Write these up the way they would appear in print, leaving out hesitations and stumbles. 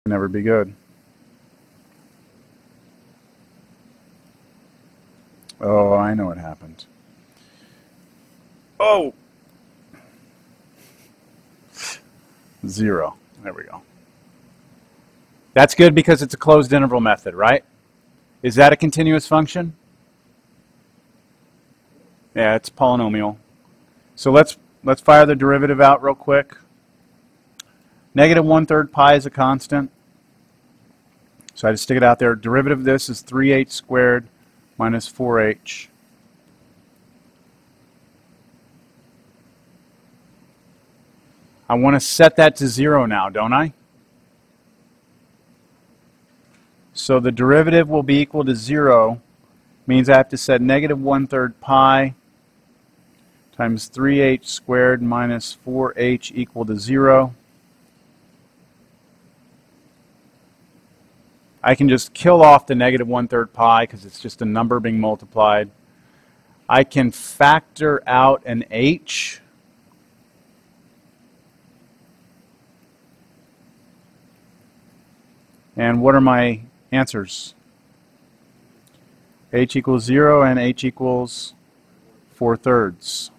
Never be good. Oh, I know what happened. Oh! 0. There we go. That's good because it's a closed interval method, right? Is that a continuous function? Yeah, it's polynomial. So let's fire the derivative out real quick. Negative 1/3 pi is a constant. So I just stick it out there. Derivative of this is 3h squared minus 4h. I want to set that to 0 now, don't I? So the derivative will be equal to 0. Means I have to set negative 1/3 pi times 3h squared minus 4h equal to 0. I can just kill off the negative 1/3 pi because it's just a number being multiplied. I can factor out an h. And what are my answers? H equals 0 and h equals 4/3.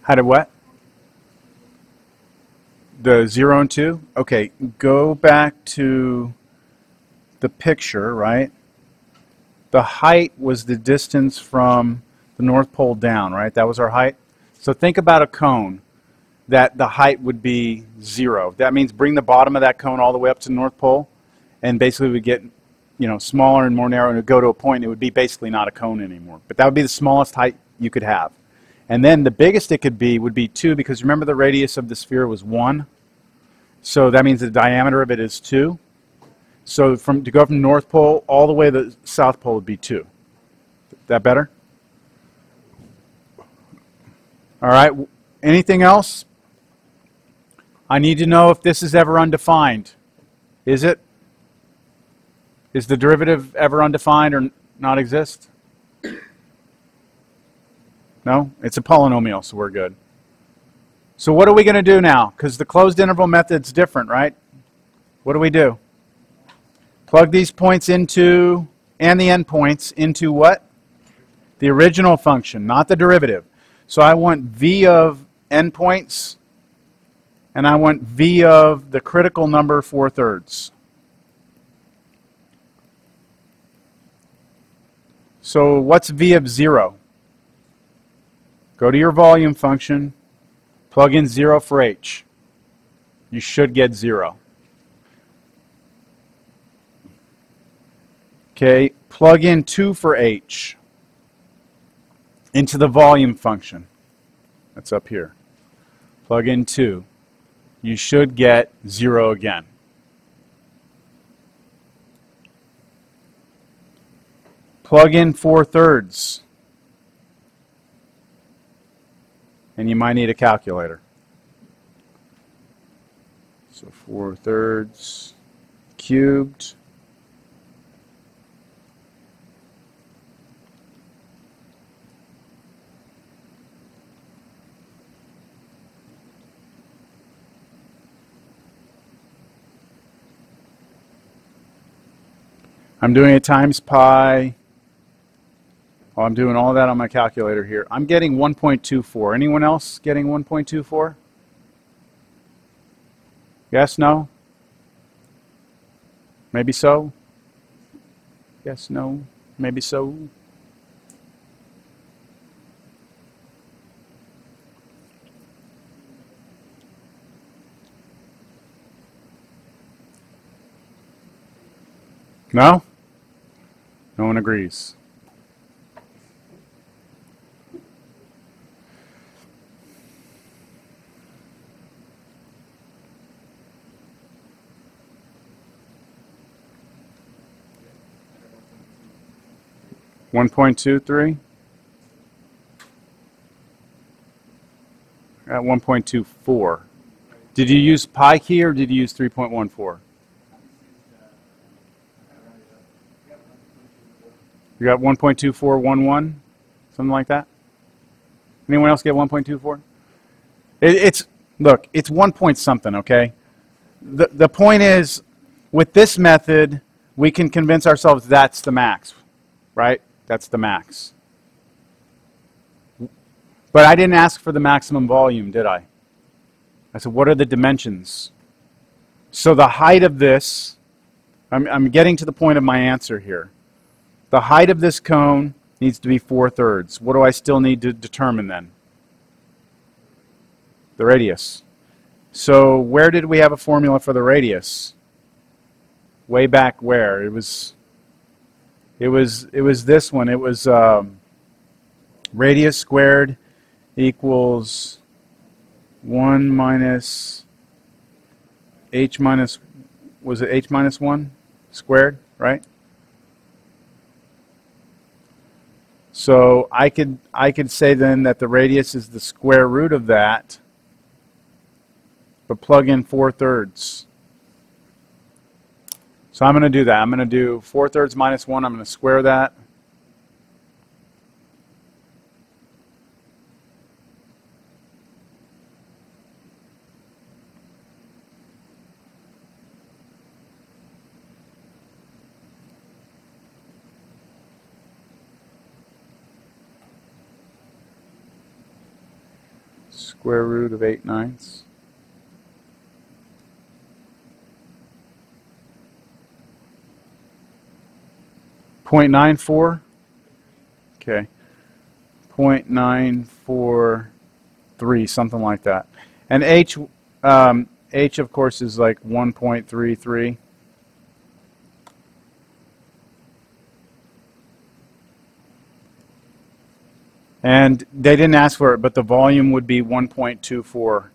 How did what? The 0 and 2? Okay, go back to the picture, right? The height was the distance from the North Pole down, right? That was our height. So think about a cone that the height would be 0. That means bring the bottom of that cone all the way up to the North Pole, and basically we get, smaller and more narrow, and it would go to a point, and it would be basically not a cone anymore. But that would be the smallest height you could have. And then the biggest it could be would be 2, because remember the radius of the sphere was 1. So that means the diameter of it is 2. So to go from North Pole all the way to the South Pole would be 2. That better? All right. Anything else? I need to know if this is ever undefined. Is it? Is the derivative ever undefined or not exist? No? It's a polynomial, so we're good. So what are we going to do now? Because the closed interval method's different, right? What do? Plug these points into, and the endpoints, into what? The original function, not the derivative. So I want v of endpoints, and I want v of the critical number 4/3. So what's v of 0? Go to your volume function, plug in 0 for h. You should get 0. Okay, plug in 2 for h into the volume function. That's up here. Plug in 2. You should get 0 again. Plug in 4/3. And you might need a calculator. So 4/3 cubed. I'm doing a times pi. Oh, I'm doing all that on my calculator here. I'm getting 1.24. Anyone else getting 1.24? Yes, no? Maybe so? Yes, no? Maybe so? No? No one agrees. 1.23. At 1.24. Did you use pi key or did you use 3.14? You got 1.2411? Something like that? Anyone else get 1.24? Look, it's 1 point something, okay? The point is, with this method, we can convince ourselves that's the max, right? That's the max. But I didn't ask for the maximum volume, did I? I said, what are the dimensions? So the height of this, I'm getting to the point of my answer here. The height of this cone needs to be 4/3. What do I still need to determine then? The radius. So where did we have a formula for the radius? Way back where? It was this one. It was radius squared equals 1 minus h minus, was it h minus 1 squared, right? So I could say then that the radius is the square root of that, but plug in 4/3. So I'm going to do that. I'm going to do 4/3 minus 1. I'm going to square that. Square root of 8/9. .94. Okay. 0.943, something like that. And h of course is like 1.33. And they didn't ask for it, but the volume would be 1.24.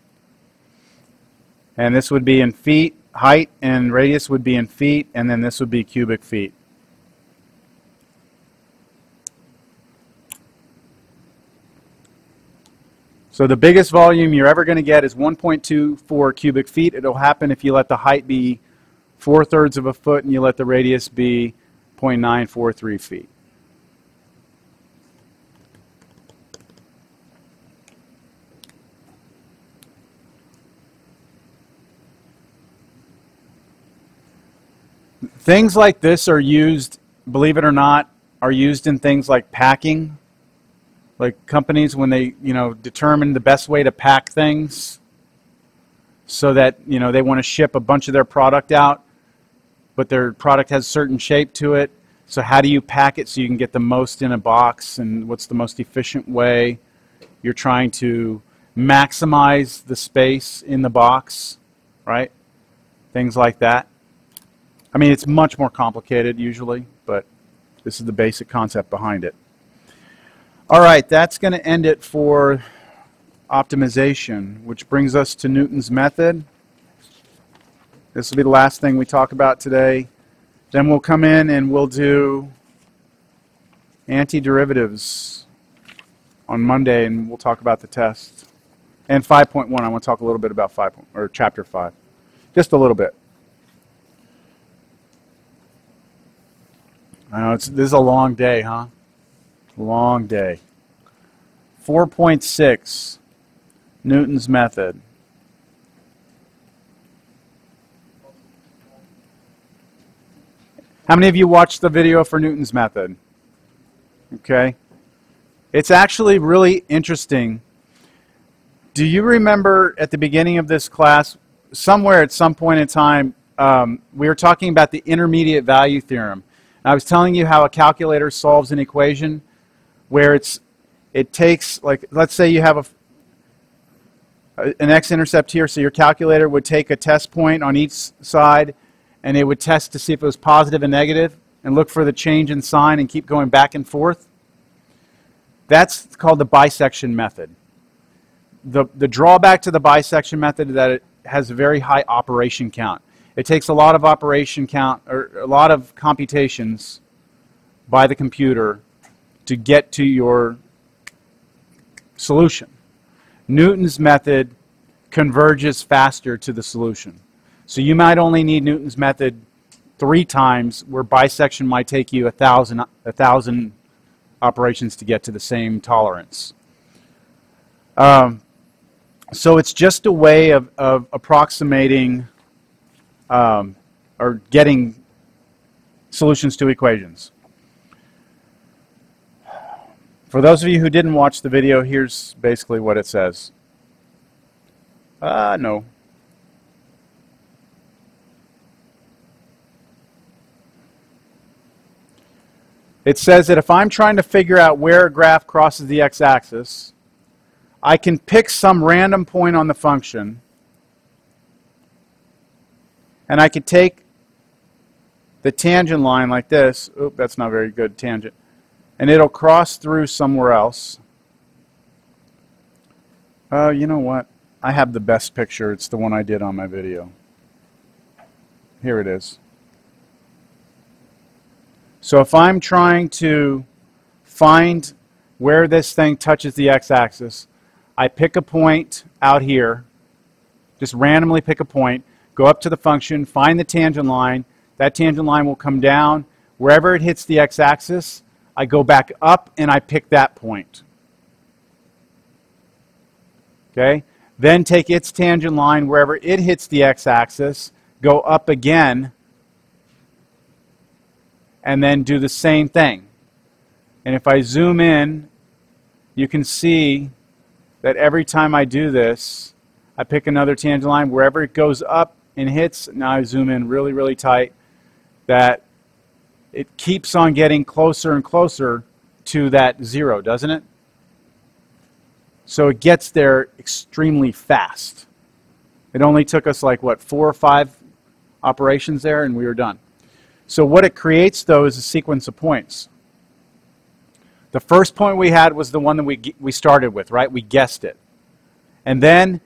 And this would be in feet, height and radius would be in feet, and then this would be cubic feet. So the biggest volume you're ever going to get is 1.24 cubic feet. It'll happen if you let the height be 4/3 of a foot and you let the radius be 0.943 feet. Things like this are used, believe it or not, are used in things like packing. Like companies, when they, determine the best way to pack things so that, they want to ship a bunch of their product out, but their product has a certain shape to it. So how do you pack it so you can get the most in a box, and what's the most efficient way? You're trying to maximize the space in the box, right? Things like that. I mean, it's much more complicated usually, but this is the basic concept behind it. All right, that's going to end it for optimization, which brings us to Newton's method. This will be the last thing we talk about today. Then we'll come in and we'll do antiderivatives on Monday, and we'll talk about the test. And 5.1, I want to talk a little bit about chapter 5. Just a little bit. I know this is a long day, huh? Long day. 4.6, Newton's method. How many of you watched the video for Newton's method? Okay. It's actually really interesting. Do you remember at the beginning of this class, somewhere at some point in time, we were talking about the intermediate value theorem. I was telling you how a calculator solves an equation where it takes, like, let's say you have an x-intercept here, so your calculator would take a test point on each side, and it would test to see if it was positive and negative, and look for the change in sign and keep going back and forth. That's called the bisection method. The drawback to the bisection method is that it has a very high operation count. It takes a lot of computations by the computer to get to your solution. Newton's method converges faster to the solution. So you might only need Newton's method 3 times, where bisection might take you 1,000 operations to get to the same tolerance. So it's just a way of approximating or getting solutions to equations. For those of you who didn't watch the video, here's basically what it says. No. It says that if I'm trying to figure out where a graph crosses the x-axis, I can pick some random point on the function, and I could take the tangent line like this. Oop, that's not very good tangent. And it'll cross through somewhere else. You know what? I have the best picture. It's the one I did on my video. Here it is. So if I'm trying to find where this thing touches the x-axis, I pick a point out here, just randomly pick a point, go up to the function, find the tangent line. That tangent line will come down. Wherever it hits the x-axis, I go back up and I pick that point. Okay? Then take its tangent line wherever it hits the x-axis, go up again, and then do the same thing. And if I zoom in, you can see that every time I do this, I pick another tangent line wherever it goes up and hits. Now I zoom in really, really tight, that it keeps on getting closer and closer to that 0, doesn't it? So it gets there extremely fast. It only took us like, what, 4 or 5 operations there, and we were done. So what it creates, though, is a sequence of points. The first point we had was the one that we started with, right? We guessed it. And then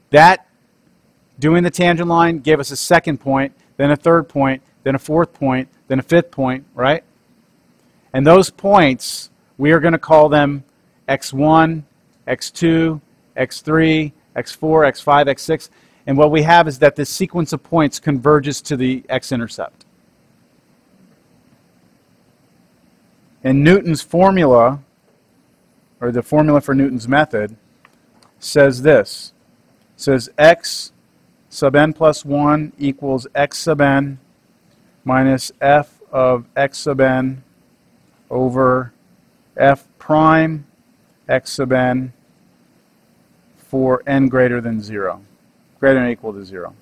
that, doing the tangent line, gave us a second point, then a third point, then a fourth point, then a fifth point, right? And those points, we are going to call them x1, x2, x3, x4, x5, x6. And what we have is that this sequence of points converges to the x-intercept. And Newton's formula, or the formula for Newton's method, says this. It says x sub n plus 1 equals x sub n minus f of x sub n over f prime x sub n for n greater than 0, greater than or equal to 0.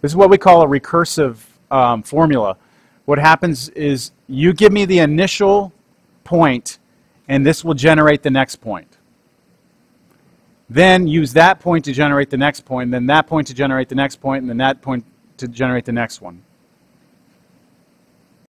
This is what we call a recursive formula. What happens is you give me the initial point, and this will generate the next point. Then use that point to generate the next point, and then that point to generate the next point, and then that point to generate the next one.